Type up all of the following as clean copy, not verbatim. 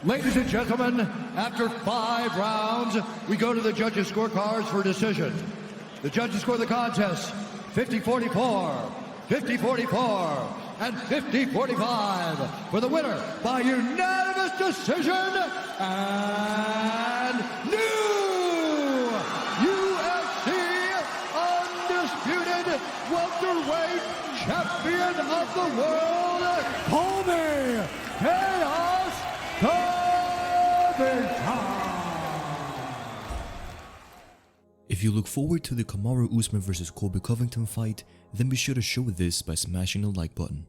Ladies and gentlemen, after 5 rounds, we go to the judges' scorecards for decision. The judges score the contest 50-44, 50-44, and 50-45 for the winner by unanimous decision and new UFC undisputed welterweight champion of the world, Colby Chaos Covington. If you look forward to the Kamaru Usman vs Colby Covington fight, then be sure to show this by smashing the like button.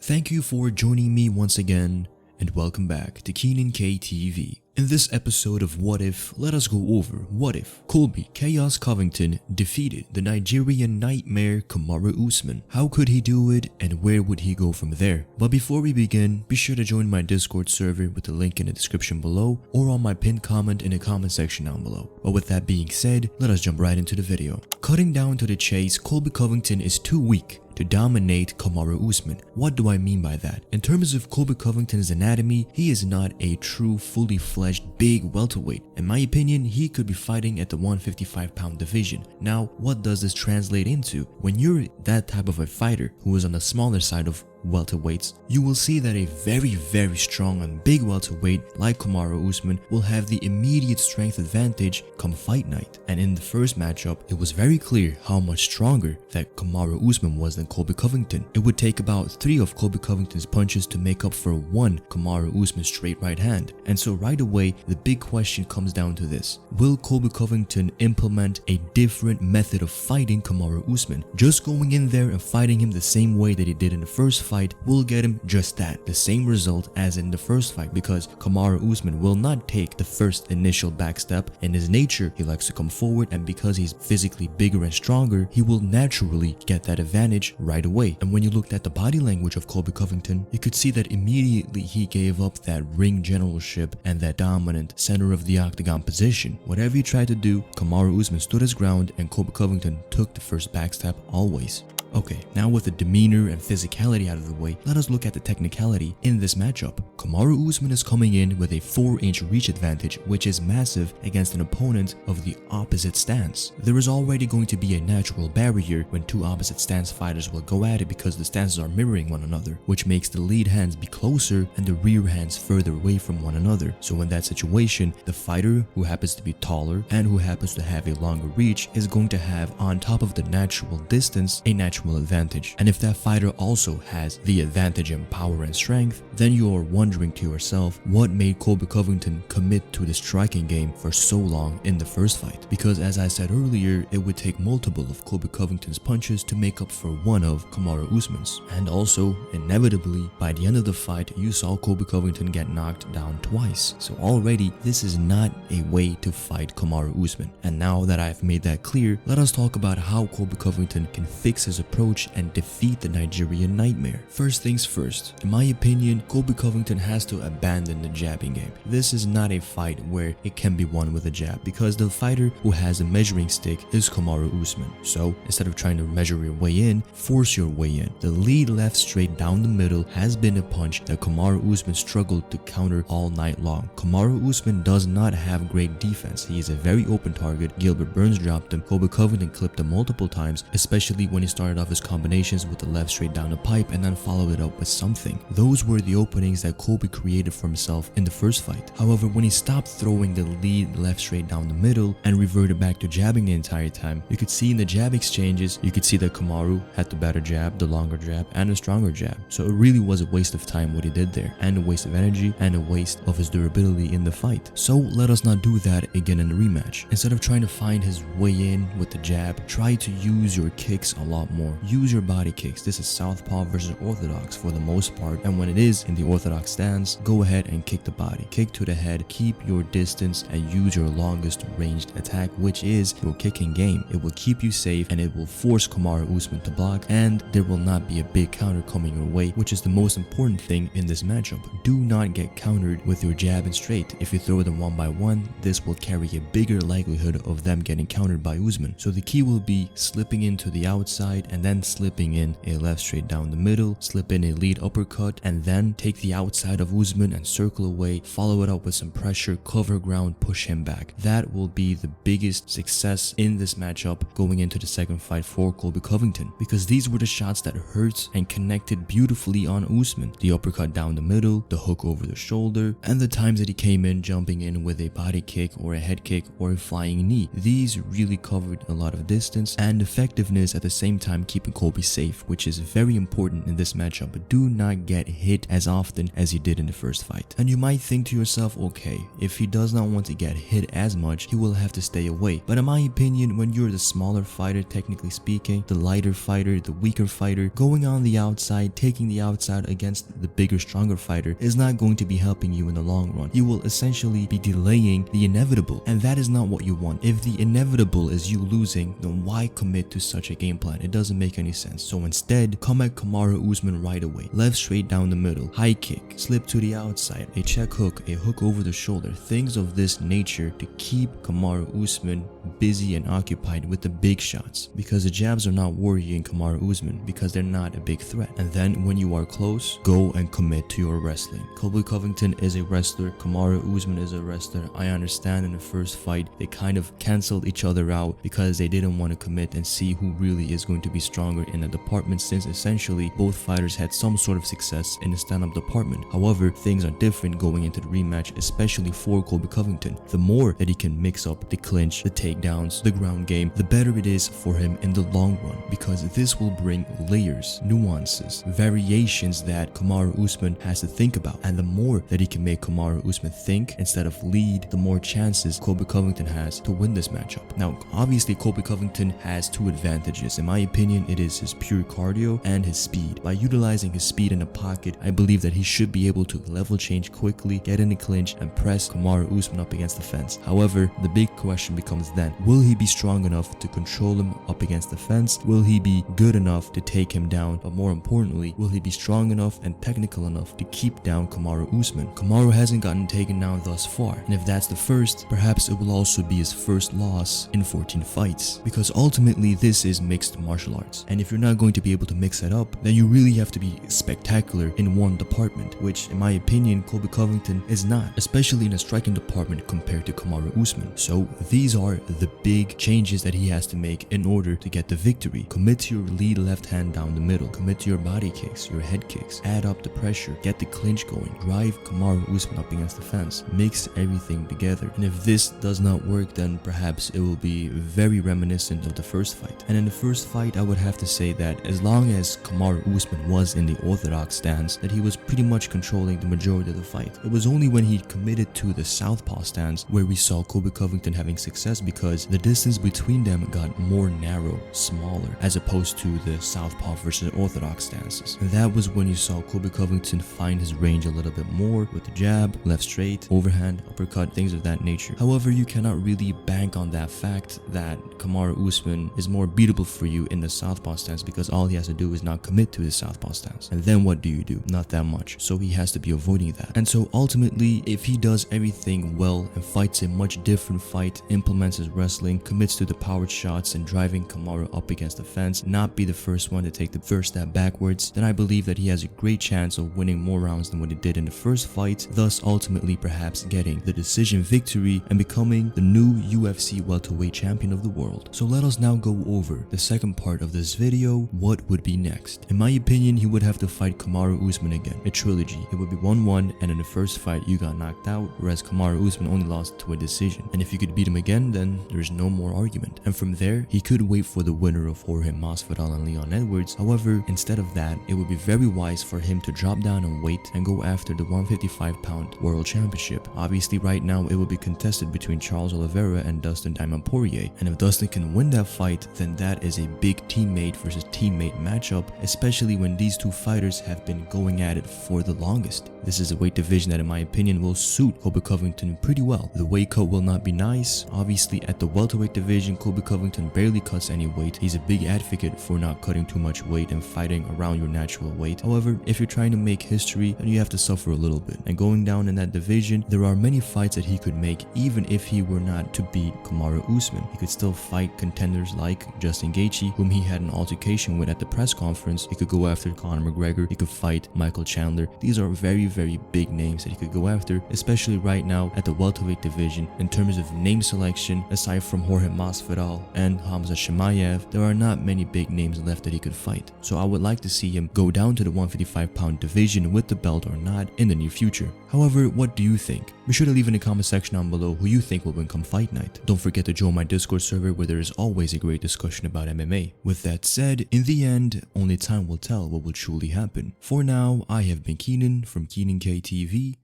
Thank you for joining me once again, and welcome back to Keenan K TV. In this episode of What If, let us go over what if Colby Chaos Covington defeated the Nigerian Nightmare Kamaru Usman. How could he do it, and where would he go from there? But before we begin, be sure to join my Discord server with the link in the description below or on my pinned comment in the comment section down below. But with that being said, let us jump right into the video. Cutting down to the chase, Colby Covington is too weak to dominate Kamaru Usman. What do I mean by that? In terms of Colby Covington's anatomy, he is not a true fully fledged big welterweight. In my opinion, he could be fighting at the 155-pound division. Now, what does this translate into? When you're that type of a fighter who is on the smaller side of welterweights, you will see that a very strong and big welterweight like Kamaru Usman will have the immediate strength advantage come fight night. And in the first matchup, it was very clear how much stronger that Kamaru Usman was than Colby Covington. It would take about 3 of Colby Covington's punches to make up for 1 Kamaru Usman straight right hand. And so right away, the big question comes down to this: will Colby Covington implement a different method of fighting Kamaru Usman? Just going in there and fighting him the same way that he did in the first fight will get him just that, the same result as in the first fight, because Kamaru Usman will not take the first initial backstep. In his nature, he likes to come forward, and because he's physically bigger and stronger, he will naturally get that advantage right away. And when you looked at the body language of Colby Covington, you could see that immediately he gave up that ring generalship and that dominant center of the octagon position. Whatever he tried to do, Kamaru Usman stood his ground and Colby Covington took the first backstep always. Okay, now with the demeanor and physicality out of the way, let us look at the technicality in this matchup. Kamaru Usman is coming in with a 4-inch reach advantage, which is massive against an opponent of the opposite stance. There is already going to be a natural barrier when 2 opposite stance fighters will go at it because the stances are mirroring one another, which makes the lead hands be closer and the rear hands further away from one another. So in that situation, the fighter who happens to be taller and who happens to have a longer reach is going to have, on top of the natural distance, a natural advantage. And if that fighter also has the advantage in power and strength, then you are wondering to yourself what made Colby Covington commit to the striking game for so long in the first fight. Because as I said earlier, it would take multiple of Colby Covington's punches to make up for 1 of Kamaru Usman's. And also, inevitably, by the end of the fight, you saw Colby Covington get knocked down twice. So already, this is not a way to fight Kamaru Usman. And now that I've made that clear, let us talk about how Colby Covington can fix his approach and defeat the Nigerian Nightmare. First things first, in my opinion, Colby Covington has to abandon the jabbing game. This is not a fight where it can be won with a jab, because the fighter who has a measuring stick is Kamaru Usman. So instead of trying to measure your way in, force your way in. The lead left straight down the middle has been a punch that Kamaru Usman struggled to counter all night long. Kamaru Usman does not have great defense. He is a very open target. Gilbert Burns dropped him. Colby Covington clipped him multiple times, especially when he started off his combinations with the left straight down the pipe and then followed it up with something. Those were the openings that Colby created for himself in the first fight. However, when he stopped throwing the lead left straight down the middle and reverted back to jabbing the entire time, you could see in the jab exchanges, you could see that Kamaru had the better jab, the longer jab, and a stronger jab. So it really was a waste of time what he did there, and a waste of energy, and a waste of his durability in the fight. So let us not do that again in the rematch. Instead of trying to find his way in with the jab, try to use your kicks a lot more. Use your body kicks. This is southpaw versus orthodox for the most part, and when it is in the orthodox stance, go ahead and kick the body. Kick to the head, keep your distance, and use your longest ranged attack, which is your kicking game. It will keep you safe and it will force Kamaru Usman to block, and there will not be a big counter coming your way, which is the most important thing in this matchup. Do not get countered with your jab and straight. If you throw them one by one, this will carry a bigger likelihood of them getting countered by Usman. So the key will be slipping into the outside and and then slipping in a left straight down the middle, slip in a lead uppercut, and then take the outside of Usman and circle away, follow it up with some pressure, cover ground, push him back. That will be the biggest success in this matchup going into the second fight for Colby Covington, because these were the shots that hurt and connected beautifully on Usman. The uppercut down the middle, the hook over the shoulder, and the times that he came in jumping in with a body kick or a head kick or a flying knee. These really covered a lot of distance and effectiveness, at the same time keeping Colby safe, which is very important in this matchup. But do not get hit as often as he did in the first fight. And you might think to yourself, okay, if he does not want to get hit as much, he will have to stay away. But in my opinion, when you're the smaller fighter, technically speaking, the lighter fighter, the weaker fighter, going on the outside, taking the outside against the bigger, stronger fighter is not going to be helping you in the long run. You will essentially be delaying the inevitable, and that is not what you want. If the inevitable is you losing, then why commit to such a game plan? It doesn't make any sense. So instead, come at Kamaru Usman right away. Left straight down the middle, high kick, slip to the outside, a check hook, a hook over the shoulder, things of this nature to keep Kamaru Usman busy and occupied with the big shots, because the jabs are not worrying Kamaru Usman because they're not a big threat. And then when you are close, go and commit to your wrestling. Colby Covington is a wrestler, Kamaru Usman is a wrestler. I understand in the first fight they kind of canceled each other out because they didn't want to commit and see who really is going to be stronger in the department, since essentially both fighters had some sort of success in the stand-up department. However, things are different going into the rematch, especially for Colby Covington. The more that he can mix up the clinch, the takedowns, the ground game, the better it is for him in the long run, because this will bring layers, nuances, variations that Kamaru Usman has to think about. And the more that he can make Kamaru Usman think instead of lead, the more chances Colby Covington has to win this matchup. Now, obviously Colby Covington has two advantages. In my opinion, it is his pure cardio and his speed. By utilizing his speed in the pocket, I believe that he should be able to level change quickly, get in the clinch, and press Kamaru Usman up against the fence. However, the big question becomes then, will he be strong enough to control him up against the fence? Will he be good enough to take him down? But more importantly, will he be strong enough and technical enough to keep down Kamaru Usman? Kamaru hasn't gotten taken down thus far, and if that's the first, perhaps it will also be his first loss in 14 fights, because ultimately this is mixed martial arts, and if you're not going to be able to mix it up, then you really have to be spectacular in one department, which in my opinion Colby Covington is not, especially in the striking department compared to Kamaru Usman. So these are the big changes that he has to make in order to get the victory. Commit to your lead left hand down the middle, commit to your body kicks, your head kicks, add up the pressure, get the clinch going, drive Kamaru Usman up against the fence, mix everything together. And if this does not work, then perhaps it will be very reminiscent of the first fight. And in the first fight, I would have to say that as long as Kamaru Usman was in the orthodox stance, that he was pretty much controlling the majority of the fight. It was only when he committed to the southpaw stance where we saw Colby Covington having success, because the distance between them got more narrow, smaller, as opposed to the southpaw versus orthodox stances. And that was when you saw Colby Covington find his range a little bit more with the jab, left straight, overhand, uppercut, things of that nature. However, you cannot really bank on that fact that Kamaru Usman is more beatable for you in the southpaw stance, because all he has to do is not commit to his southpaw stance. And then what do? Not that much. So he has to be avoiding that. And so ultimately, if he does everything well and fights a much different fight, implements his wrestling, commits to the powered shots and driving Kamaru up against the fence, not be the first one to take the first step backwards, then I believe that he has a great chance of winning more rounds than what he did in the first fight, thus ultimately perhaps getting the decision victory and becoming the new UFC welterweight champion of the world. So let us now go over the second part of this video. What would be next? In my opinion, he would have to fight Kamaru Usman again, a trilogy. It would be 1-1, and in the first fight you got knocked out, whereas Kamaru Usman only lost to a decision. And if you could beat him again, then there's no more argument. And from there, he could wait for the winner of Jorge Masvidal and Leon Edwards. However, instead of that, it would be very wise for him to drop down and wait and go after the 155-pound world championship. Obviously right now it will be contested between Charles Oliveira and Dustin Diamond Poirier, and if Dustin can win that fight, then that is a big teammate versus teammate matchup, especially when these two fighters have been going at it for the longest. This is a weight division that in my opinion will suit Colby Covington pretty well. The weight cut will not be nice. Obviously At the welterweight division, Colby Covington barely cuts any weight. He's a big advocate for not cutting too much weight and fighting around your natural weight. However, if you're trying to make history, then you have to suffer a little bit. And going down in that division, there are many fights that he could make even if he were not to beat Kamaru Usman. He could still fight contenders like Justin Gaethje, whom he had an altercation with at the press conference. He could go after Conor McGregor. He could fight Michael Chandler. These are very, very big names that he could go after, especially right now at the welterweight division. In terms of name selection, aside from Jorge Masvidal and Hamza Chimaev, there are not many big names left that he could fight. So I would like to see him go down to the 155-pound division with the belt or not in the near future. However, what do you think? Be sure to leave in the comment section down below who you think will win come fight night. Don't forget to join my Discord server where there is always a great discussion about MMA. With that said, in the end, only time will tell what will truly happen. For now, I have been Keenan from Keenan KTV,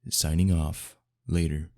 signing off. Later.